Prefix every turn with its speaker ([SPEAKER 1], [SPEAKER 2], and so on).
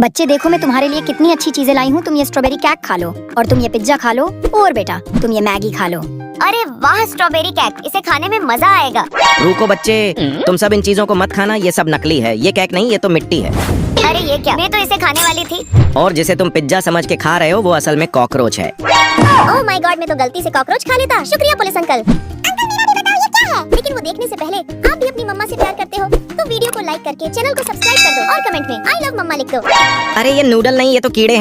[SPEAKER 1] बच्चे देखो मैं तुम्हारे लिए कितनी अच्छी चीजें लाई हूँ। तुम ये स्ट्रॉबेरी केक खा लो और तुम ये पिज्जा खा लो और बेटा तुम ये मैगी खा लो।
[SPEAKER 2] अरे वाह स्ट्रॉबेरी केक, इसे खाने में मजा आएगा।
[SPEAKER 3] रुको बच्चे, तुम सब इन चीजों को मत खाना, ये सब नकली है। ये केक नहीं, ये तो मिट्टी है।
[SPEAKER 2] अरे ये क्या, मैं तो इसे खाने वाली थी।
[SPEAKER 3] और जिसे तुम पिज्जा समझ के खा रहे हो वो असल में कॉकरोच है।
[SPEAKER 2] ओह माय गॉड, मैं तो गलती से कॉकरोच खा लेता। शुक्रिया पुलिस अंकल। अंकल मेरा भी बताओ ये क्या है। लेकिन वो देखने से पहले आप भी अपनी मम्मा से प्यार करते हो तो वीडियो को लाइक करके चैनल को सब्सक्राइब कर दो और कमेंट में आई लव मम्मा लिख दो।
[SPEAKER 3] अरे ये नूडल नहीं, ये तो कीड़े हैं।